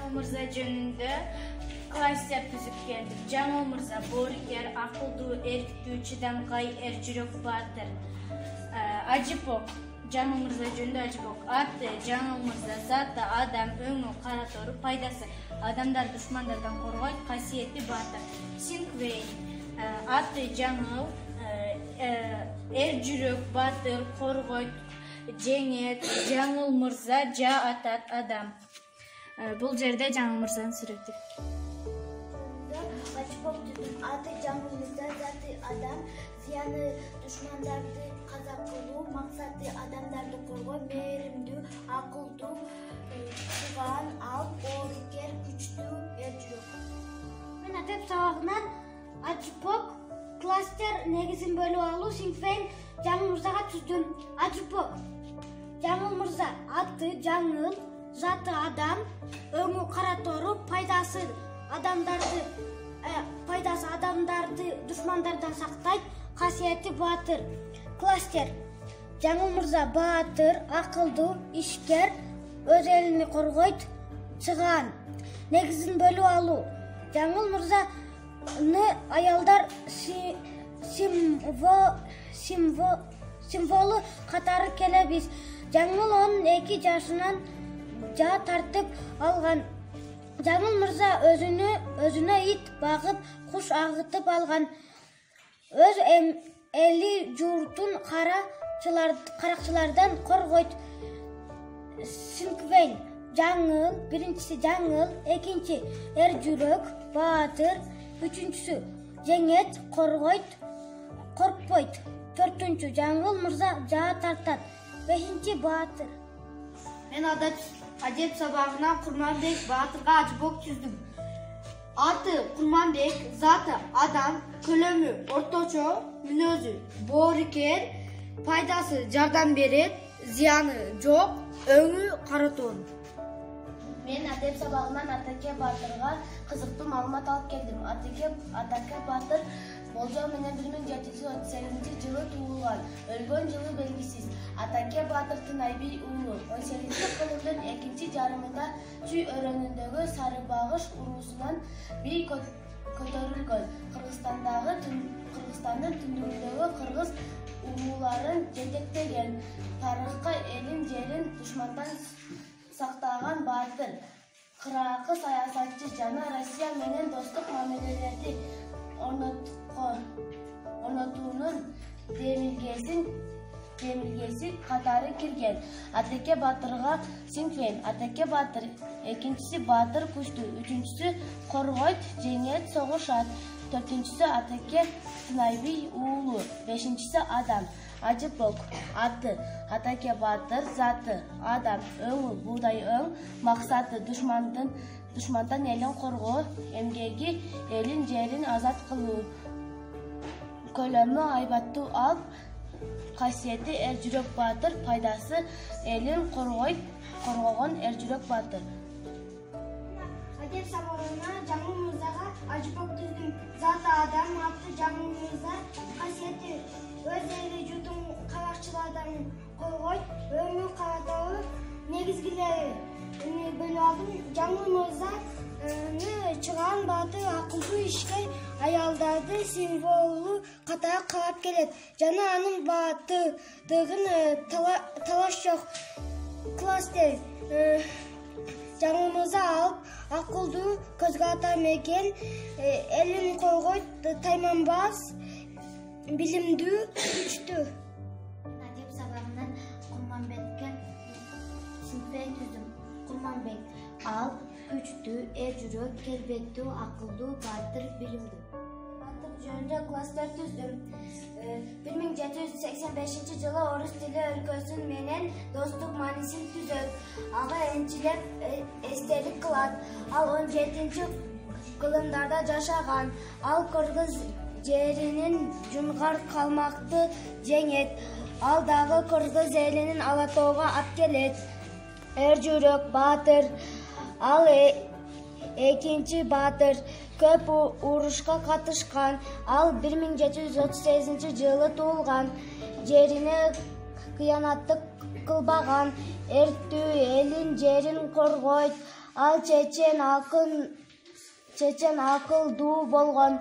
Жаңыл Мырза жөнүндө кластер түзүп келдик. Жаңыл Мырза боорукер, акылдуу, эрктүү, чыдамкай, эржүрөк баатыр. Ажипок. Жаңыл Мырза жөнүндө Ажипок. Аты Жаңыл Мырза, заты адам, өңү кара тору, пайдасы адамдар душмандардан коргойт, касиети баатыр. Синквейн. Аты Жаңыл, эржүрөк баатыр, коргойт, жеңет. Жаңыл Мырза жа атат адам. Бул жерде Жаңыл Мырзанын сүрөтү. Аты Жаңыл Мырза, заты адам, зыяны душмандарды каза кылуу, максаты адамдарды коргоо, мээримдүү, акылдуу, чыгаан, ал боорукер, күчтүү, эржүрөк. Мен атеп сабагынан Ажипок кластер негизин бөлүп алуу Синквейн Жаңыл Мырзага түздүм. Ажипок. Жаңыл Мырза, аты жаңыл, заты адам, өңү кара тору, пайдасы адамдарды душмандардан сактайт, касиети баатыр. Кластер. Жаңыл Мырза баатыр, акылдуу, ишкер, өз элин коргойт, чыгаан. Негизин бөлүп алуу. Жаңыл Мырзаны аялдар символу катары келебиз. Жаңыл 12 жашынан жа тартып алган. Жаңыл Мырза өзүнө ит багып, куш агытып алган. Өз эли журтун каракчылардан коргойт. Синквейн. Жаңыл, биринчиси жаңыл, экинчи эржүрөк, баатыр, үчүнчүсү жеңет, коркпойт. Төртүнчү Жаңыл Мырза жаа тартат. Бешинчи баатыр. Мен адеп сабагынан Курманбек баатырга Ажипок түздүм. Аты Курманбек, заты адам, көлөмү орточо, мүнөзү боорукер, пайдасы жардам берет, зыяны жок, өңү кара тору. Мен адеп сабагынан Атаке баатырга кызыктуу маалымат алып келдим. Атаке баатыр болжол менен 1738 жылы туулган. Өлгөн жылы белгисиз. Атаке баатырдын Айбий уулу 18-кылымдын экинчи жарымында Чүй өрөөнүндөгү Сарыбагыш уруусунан бий көтөрүлгөн. Кыргызстандын түндүгүндөгү кыргыз улууларын жетектеген. Тарыхка элин жерин душмандан сактаган баатыр. Кыракы саясатчы жана Россия менен достук мамилелерди орнотуунун демилгеси катары кирген. Атаке баатырга Синквейн. Атаке баатыр. Экинчиси баатыр күчтүү. Үчүнчүсү коргойт, жеңет, согушат. Төртүнчүсү Атаке Айбий уулу. Бешинчиси адам. Ажипок. Аты Атаке баатыр, заты адам, өңү буудай өң, максаты душмандан элин коргоо, эмгеги элин жерин азат кылуу. Көлөмү айбаттуу ал, касиети эржүрөк баатыр, пайдасы элин коргогон эржүрөк баатыр. Адеп сабагына Жаңыл Мырзага Ажипок түздүм. Заты адам, аты Жаңыл Мырза, касиети өз эли журтун каракчылардан коргойт, өңү кара тору. Негизгилери бөлүп алдым. Жаңыл Мырзаны чыгаан баатыр, акылдуу, ишкер, аялдарды символу катары карап келет. Жана анын баатырдыгын талаш жок. Кластер. Жаңыл Мырза алып, акылдуу, көзгө ата мекен, элин коргойт, тайманбас, билимдүү, күчтүү. Адеп сабагынан Курманбекке Синквейн түздүм. Курманбек. Ал күчтүү, эржүрөк, келбеттүү, акылдуу, баатыр, билимдүү. Баатыр жөнүндө кластер түздүм. 1785 жылы орус тили өлкөсү менен достук маанисин түзөт. Ага энчилеп эстелик кылат. Ал 17-кылымдарда жашаган. Ал кыргыз жеринин жунгар калмакты жеңет. Ал дагы кыргыз элинин ала тоого ат келет. Эржүрөк баатыр. Ал экинчи баатыр. Көп урушка катышкан. Ал 1738 жылы туулган. Жерине кыянаттык кылбаган. Эрктүү, элин жерин коргойт. Ал чечен акылдуу болгон.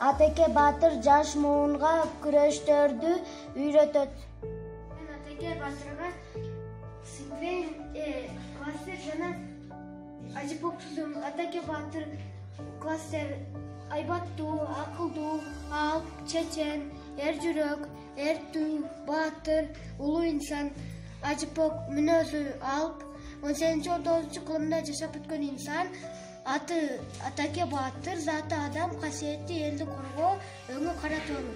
Атеке Батыр жаш муунга күрөштөрдү үйрөтөт. Мен Атеке Батырга сиңген класстер жана ажыпок түздүм. Атеке Батыр класстер айбаттуу, акылдуу, алп, чечен, эр жүрөк, эртүү, баатыр, улуу инсан, ажыпок, мүнөзү алп, 18-19 кылымда жашап өткөн инсан. Аты Атеке Батыр, заты адам, касиети элди коргоо, өңү кара тору.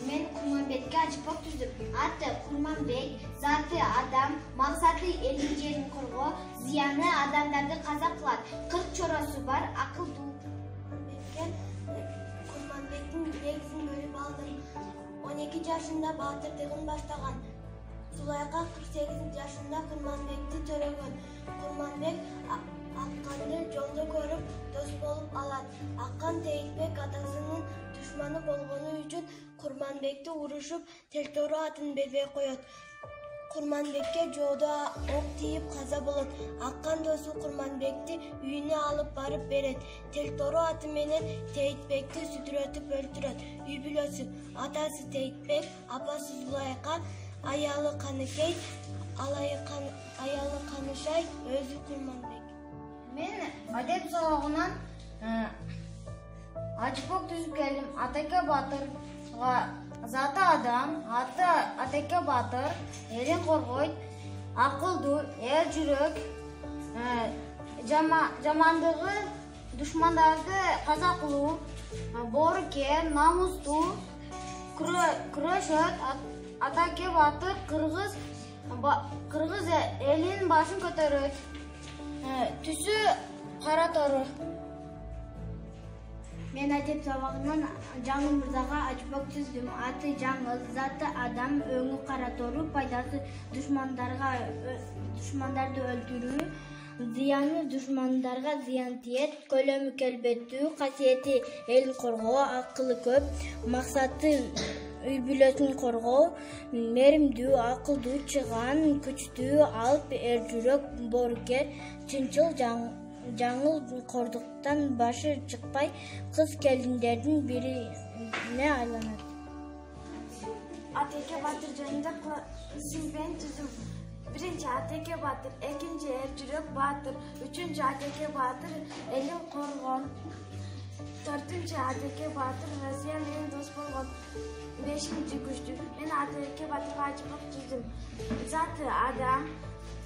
Мен Курманбекке ажыпок түздүм. Аты Курманбек, заты адам, максаты элдин жерин коргоо, зыяны адамдарды каза кылат. 40 чоросу бар, акылдуу. Курманбектин негизин бөлүп алдым. 12 жашында баатырдыгын баштаган. Сулайка 48 жашында Курманбекти төрөгөн. Курманбек акканды жолдо көрүп дос болуп алат. Аккан Тейитбек атасынын душманы болгону үчүн Курманбекти урушуп, Телтору атын бербей коет. Курманбекке жоодо ок тийип каза болот. Аккан досу Курманбекти үйүнө алып барып берет. Телтору аты менен Тейитбекти сүдүрөтүп өлтүрөт. Үй бүлөсү: атасы Тейитбек, апасы Зулайка, аялы Каныкей, аялы Канышай, өзү Курманбек. Мен адеп сабагынан ажыпок түзүп келдим. Атеке Батырга заты адам, аты Атеке Батыр, элин коргойт, акылдуу, эр жүрөк, жамандыгы душмандарды каза кылуу, боорукер, намустуу, күрөшөт. Атеке Батыр кыргыз элинин башын көтөрөт. Түсү кара тору. Мен адеп сабагынан Жаңыл мырзага ажыпок түздүм. Аты Жаңыл, заты адам, өңү кара тору, пайдасы душмандарды өлтүрүү, зыяны душмандарга зыян тиет, көлөмү келбеттүү, касиети элин коргоо, акылы көп, максаты үй бүлөсүн коргоо, меримдүү, акылдуу, чыган, күчтүү, алп, эр жүрөк, боорукер, чынчыл, жаңыл кордуктан башы чыкпай, кыз келиндердин бирине айланат. Атеке Батыр жөнүндө сиңген түзүм. Биринчи Атеке Батыр, экинчи эр жүрөк Батыр, үчүнчү Атеке Батыр элин коргон, төртүнчү Атеке Батыр Разия менен дос болгон, бешинчи күчтүү. Мен Атеке Батырга ажыпок түздүм. Заты адам,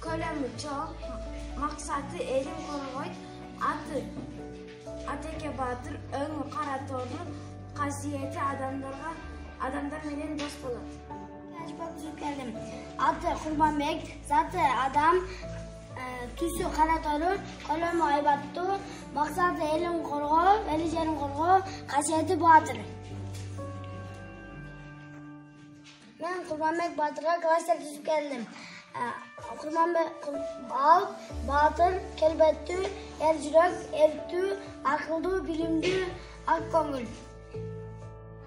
көлөмү чоң, максаты элин коргойт. Аты Атеке Батыр, өңү кара тору, касиети адамдар менен дос болот. Ажыпок түзүп келдим. Аты Курманбек, заты адам, түсү кара тору, көлөмү айбаттуу, максаты элин коргоо, эли жерин коргоо, касиети Батыр. Мен Курманбек Батырга класстер түзүп келдим. Курманбек ал Батыр, келбеттүү, эр жүрөк, эрктүү, акылдуу, билимдүү, ак көңүл.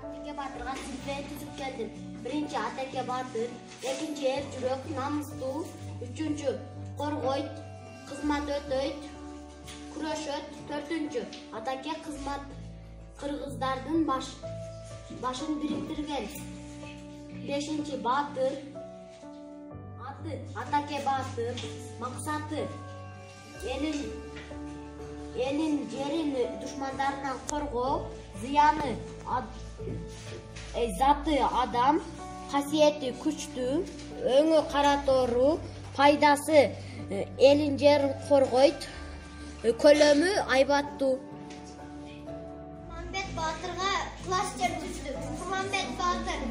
Атеке Батырга сиңген түзүп келдим. Биринчи Атеке Батыр, экинчи эр жүрөк, намустуу, үчүнчү коргойт, кызмат өтөйт, күрөшөт, төртүнчү Атеке кыргыздардын башын бириктирген, бешинчи Батыр. Аты Атеке Батыр, максаты элин жерин душмандарынан коргоо, зыяны заты адам, касиети күчтүү, өңү кара тору, пайдасы элин жерин коргойт, көлөмү айбаттуу. Курманбек Батырга класстер түздүм. Курманбек Батыр